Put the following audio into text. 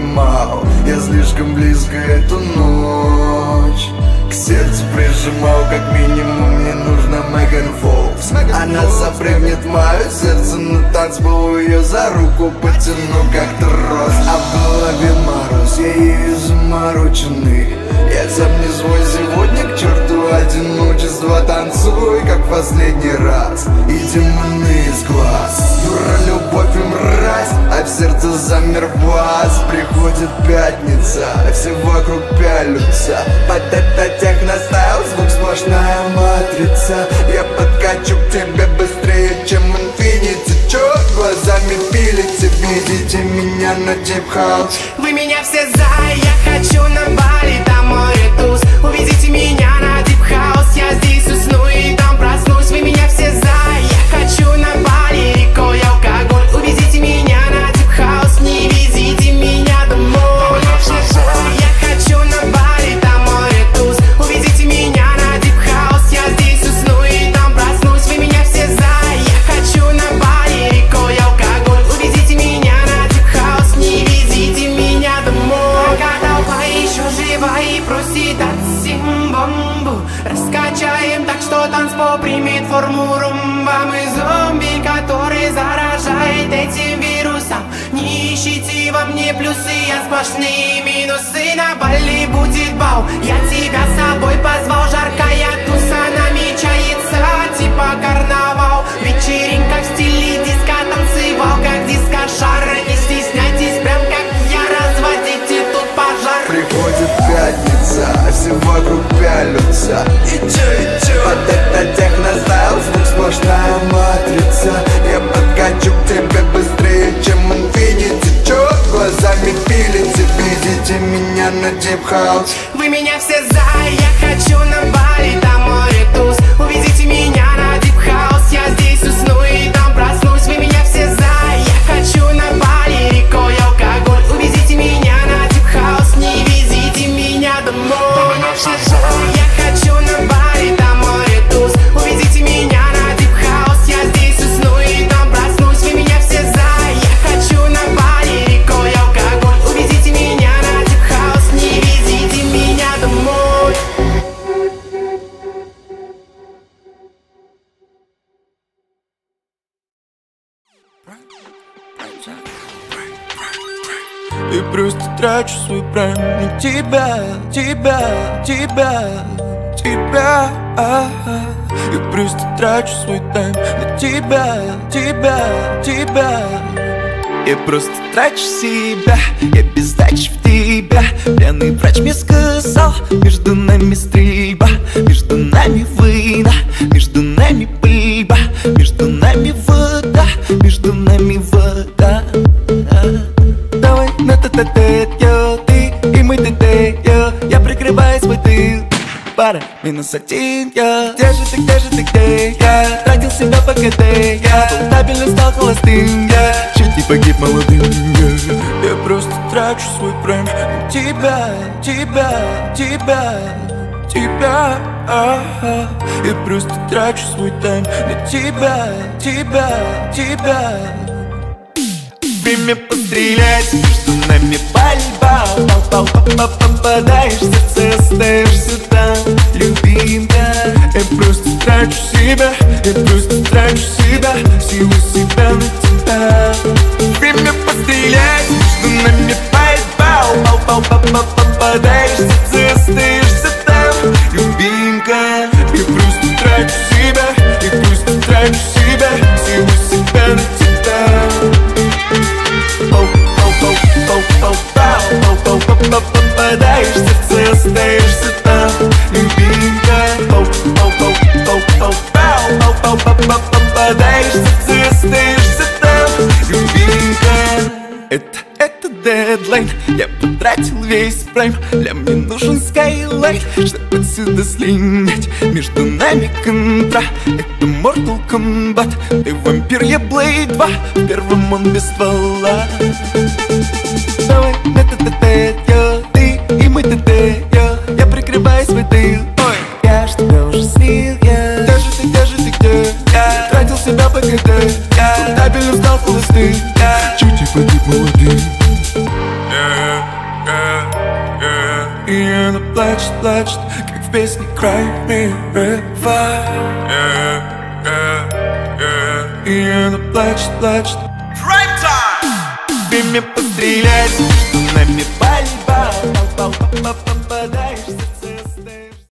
понимал, я слишком близко эту ночь к сердцу прижимал, как минимум мне нужно Меган Фокс. Она запрыгнет в мое сердце на танцпол, ее за руку потяну, как трос. А в голове мороз, я ею замороченный. Я сам не свой сегодня, к черту одиночество. Танцуй, как в последний раз, и демоны из глаз. Дура, любовь и мразь, а в сердце замер бас. Приходит пятница, все вокруг пялются. Под это техностайл, звук сплошная матрица. Я подкачу к тебе быстрее, чем Infinity. Чё глазами пилите, видите меня на Deep House. Вы меня все за, я хочу на Бали, там море туз. Увезите меня на Deep House, я здесь усну и там проснусь. Вы меня все за, я хочу на Бали, рекой алкоголь. Увезите меня на Deep House, не везите меня домой. Вы меня все за, я хочу на Бали, там море туз. Увезите меня на Deep House, я здесь усну и там проснусь. Вы меня все за, я хочу на Бали, рекой алкоголь. Увезите меня на Deep House, не везите меня домой. Пока толпа еще жива и просит отсим бомбу, раскачаем так, что танцпол примет форму румба. Мы зомби, который заражает этим вирусом. Не ищите во мне плюсы, а сплошные минусы. На Бали будет бал, я тебя с собой позвал. Жаркая туса намечается, типа карнавал. Вечеринка в стиле диска, танцевал как дискошар. Не стесняйтесь, прям как я, разводите тут пожар. Приходит пятница, все вокруг пялются. Под это техностайл, звук сплошная матрица. Я подкачу к тебе быстрее, чем Infinity. Чё глазами пилите, видите меня на Deep House. Вы меня все за, я хочу на Бали, там море туз. Увезите меня на Deep House, я здесь усну и там проснусь. Вы меня все за, я хочу на Бали, рекой алкоголь. Увезите меня на Deep House, не везите меня домой. Вы меня все за, я хочу на Бали, там море туз. Увезите меня на Deep House, я здесь усну и там проснусь. Вы меня все за, я хочу на Бали, рекой алкоголь. Увезите меня на Deep House, не везите меня домой. И просто трачу свой прайм на тебя, тебя, тебя, тебя. И просто трачу свой тайм на тебя, тебя, тебя. Я просто трачу себя, я без сдачи в тебя. Пьяный врач мне сказал, между нами стрельба, между нами война, между нами пыльба, между нами вода, между нами вода. Давай на тет-а-тет, йо, ты и мы тет-а-тет, я прикрываю свой тыл. Пара, -1, я. Где же ты, где же ты, где я? Тратил себя по КД, я был стабильно, стал холостым, я чуть не погиб молодым, я просто трачу свой прайм на тебя, тебя, тебя, тебя. Я просто трачу свой тайм на тебя, тебя, тебя. Время пострелять, между нами пальба. Попадаешь в сердце, остаешься там, любимая. Я просто трачу себя, я просто трачу себя, силу себя на тебя. Время пострелять, между нами пальба. Попадаешь в сердце, остаешься там, любимая. Я просто трачу себя, я просто трачу себя, силу себя на тебя. Попадаешь в сердце, остаешься там, любимая. Попадаешь в сердце, остаешься там, любимая. Это дедлайн, я потратил весь прайм. Для мне нужен скайлайн, чтобы отсюда слинять. Между нами контра, это Mortal Kombat. Ты вампир, я Blade 2, в первом он без ствола. Давай на тет-а-тет, йо, ты и мы тет-а-тет, я прикрываю свой тыл. Ой, я ж тебя уже слил, я. Где же ты, где же ты, где? Я тратил себя по КД, я стабильно стал холостым, я чуть не погиб молодым. песни Cry Me River. И она плачет, плачет. Prime time! Время пострелять, нами пальба, попадай.